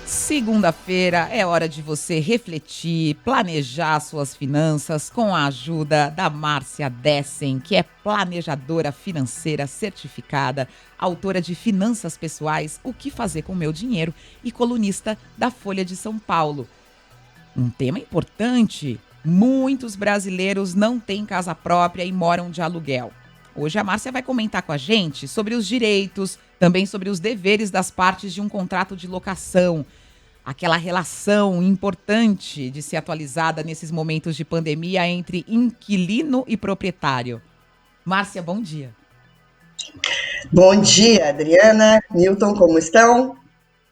Segunda-feira é hora de você refletir, planejar suas finanças com a ajuda da Márcia Dessen, que é planejadora financeira certificada, autora de Finanças Pessoais, O que Fazer com o Meu Dinheiro e colunista da Folha de São Paulo. Um tema importante: muitos brasileiros não têm casa própria e moram de aluguel. Hoje a Márcia vai comentar com a gente sobre os direitos, também sobre os deveres das partes de um contrato de locação. Aquela relação importante de ser atualizada nesses momentos de pandemia entre inquilino e proprietário. Márcia, bom dia. Bom dia, Adriana, Newton, como estão?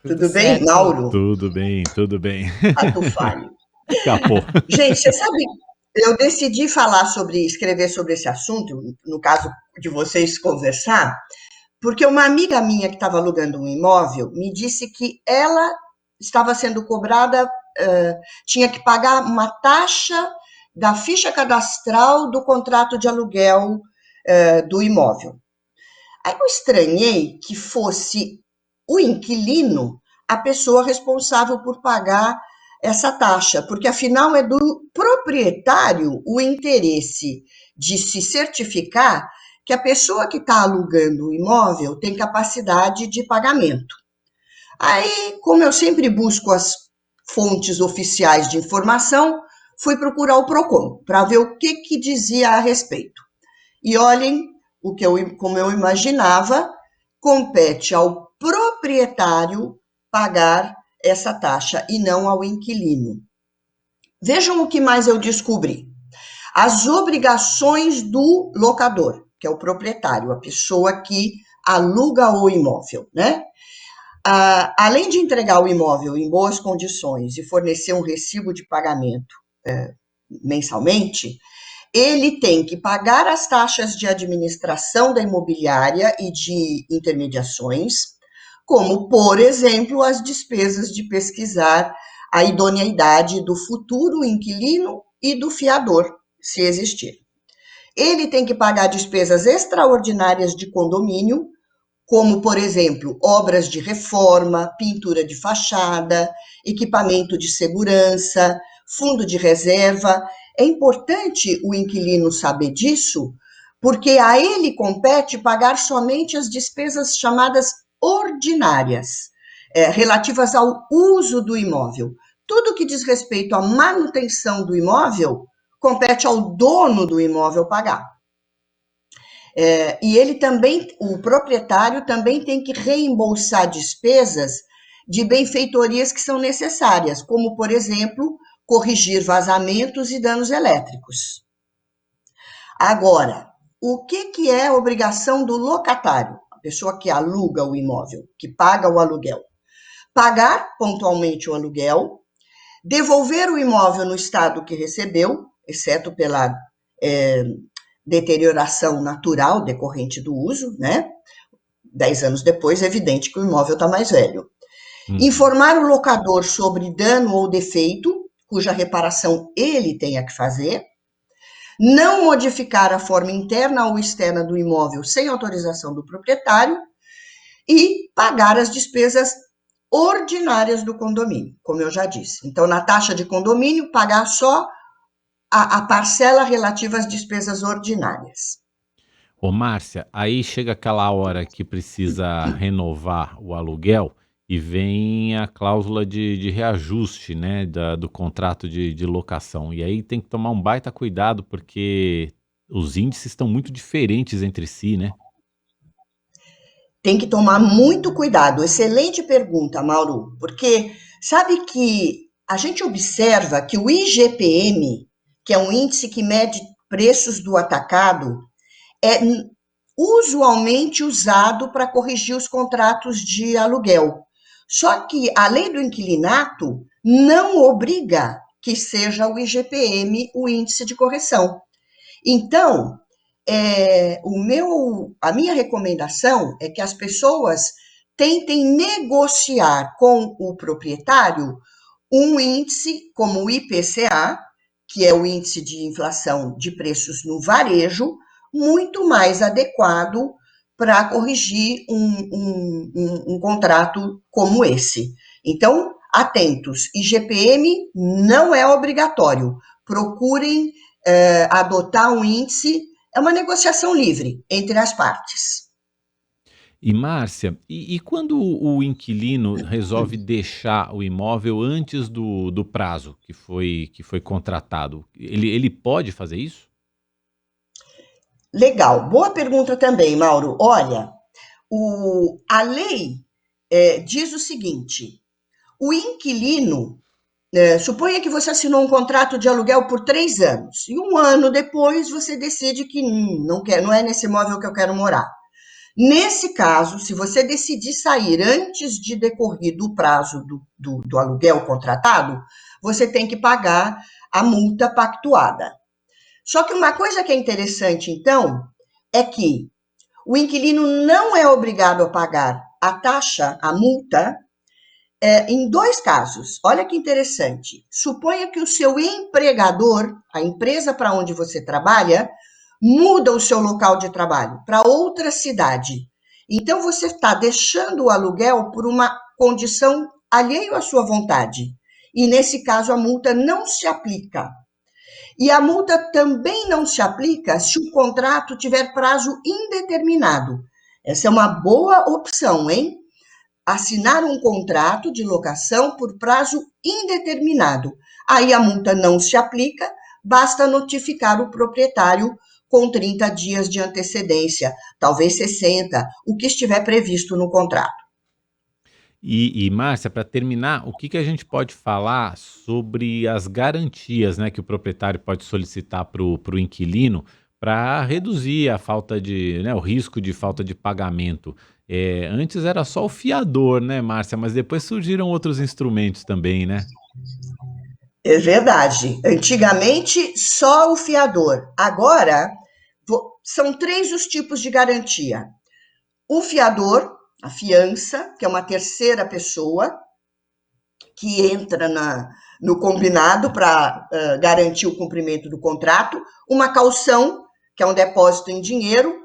Tudo Tudo bem? certo? Mauro, Tudo bem, tudo bem. ato falho. Escapou. Gente, você sabe, eu decidi escrever sobre esse assunto, no caso de vocês conversar, porque uma amiga minha que estava alugando um imóvel me disse que ela estava sendo cobrada, tinha que pagar uma taxa da ficha cadastral do contrato de aluguel, do imóvel. Aí eu estranhei que fosse o inquilino a pessoa responsável por pagar essa taxa, porque afinal é do proprietário o interesse de se certificar que a pessoa que está alugando o imóvel tem capacidade de pagamento. Aí, como eu sempre busco as fontes oficiais de informação, fui procurar o PROCON para ver o que dizia a respeito. E olhem, como eu imaginava, compete ao proprietário pagar essa taxa e não ao inquilino. Vejam o que mais eu descobri. As obrigações do locador, que é o proprietário, a pessoa que aluga o imóvel, né? Além de entregar o imóvel em boas condições e fornecer um recibo de pagamento mensalmente, ele tem que pagar as taxas de administração da imobiliária e de intermediações, como, por exemplo, as despesas de pesquisar a idoneidade do futuro inquilino e do fiador, se existir. Ele tem que pagar despesas extraordinárias de condomínio, como, por exemplo, obras de reforma, pintura de fachada, equipamento de segurança, fundo de reserva. É importante o inquilino saber disso, porque a ele compete pagar somente as despesas chamadas ordinárias, relativas ao uso do imóvel. Tudo que diz respeito à manutenção do imóvel compete ao dono do imóvel pagar. E ele também, o proprietário também tem que reembolsar despesas de benfeitorias que são necessárias, como, por exemplo, corrigir vazamentos e danos elétricos. Agora, o que é a obrigação do locatário, a pessoa que aluga o imóvel, que paga o aluguel? Pagar pontualmente o aluguel, devolver o imóvel no estado que recebeu, exceto pela deterioração natural decorrente do uso, né? 10 anos depois, é evidente que o imóvel está mais velho. Informar o locador sobre dano ou defeito, cuja reparação ele tenha que fazer. Não modificar a forma interna ou externa do imóvel sem autorização do proprietário. E pagar as despesas ordinárias do condomínio, como eu já disse. Então, na taxa de condomínio, pagar só a parcela relativa às despesas ordinárias. Ô, Márcia, aí chega aquela hora que precisa renovar o aluguel e vem a cláusula de reajuste, né, do contrato de locação. E aí tem que tomar um baita cuidado porque os índices estão muito diferentes entre si, né? Tem que tomar muito cuidado. Excelente pergunta, Mauro, porque sabe que a gente observa que o IGPM, que é um índice que mede preços do atacado, é usualmente usado para corrigir os contratos de aluguel. Só que a lei do inquilinato não obriga que seja o IGPM o índice de correção. Então, a minha recomendação é que as pessoas tentem negociar com o proprietário um índice como o IPCA, que é o índice de inflação de preços no varejo, muito mais adequado para corrigir um contrato como esse. Então, atentos, IGPM não é obrigatório. Procurem adotar um índice, é uma negociação livre entre as partes. E Márcia, e quando o inquilino resolve deixar o imóvel antes do prazo que foi contratado, ele pode fazer isso? Legal, boa pergunta também, Mauro. Olha, a lei diz o seguinte: o inquilino, suponha que você assinou um contrato de aluguel por 3 anos, e um ano depois você decide que não é nesse imóvel que eu quero morar. Nesse caso, se você decidir sair antes de decorrido o prazo do aluguel contratado, você tem que pagar a multa pactuada. Só que uma coisa que é interessante, então, é que o inquilino não é obrigado a pagar a taxa, a multa, em 2 casos. Olha que interessante. Suponha que o seu empregador, a empresa para onde você trabalha, muda o seu local de trabalho para outra cidade. Então, você está deixando o aluguel por uma condição alheio à sua vontade. E, nesse caso, a multa não se aplica. E a multa também não se aplica se o contrato tiver prazo indeterminado. Essa é uma boa opção, hein? Assinar um contrato de locação por prazo indeterminado. Aí a multa não se aplica, basta notificar o proprietário com 30 dias de antecedência, talvez 60, o que estiver previsto no contrato. E Márcia, para terminar, o que a gente pode falar sobre as garantias, né, que o proprietário pode solicitar para o inquilino para reduzir a falta de, né, o risco de falta de pagamento? Antes era só o fiador, né, Márcia? Mas depois surgiram outros instrumentos também, né? É verdade. Antigamente, só o fiador. Agora, são 3 os tipos de garantia. O fiador, a fiança, que é uma terceira pessoa que entra no combinado para garantir o cumprimento do contrato, uma caução, que é um depósito em dinheiro,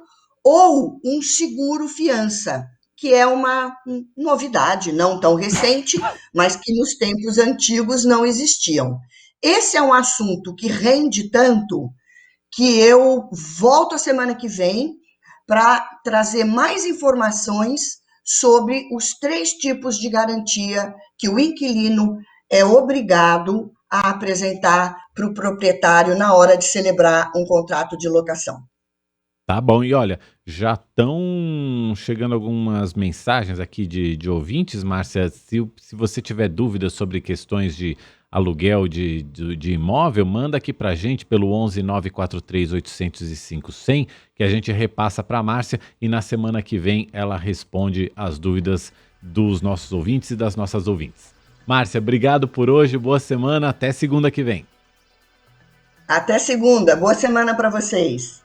ou um seguro fiança, que é uma novidade não tão recente, mas que nos tempos antigos não existiam. Esse é um assunto que rende tanto que eu volto a semana que vem para trazer mais informações sobre os 3 tipos de garantia que o inquilino é obrigado a apresentar para o proprietário na hora de celebrar um contrato de locação. Tá bom, e olha, já estão chegando algumas mensagens aqui de ouvintes, Márcia. Se você tiver dúvidas sobre questões de aluguel de imóvel, manda aqui pra gente pelo 11 943 805 100, que a gente repassa para a Márcia e na semana que vem ela responde as dúvidas dos nossos ouvintes e das nossas ouvintes. Márcia, obrigado por hoje, boa semana, até segunda que vem. Até segunda, boa semana para vocês.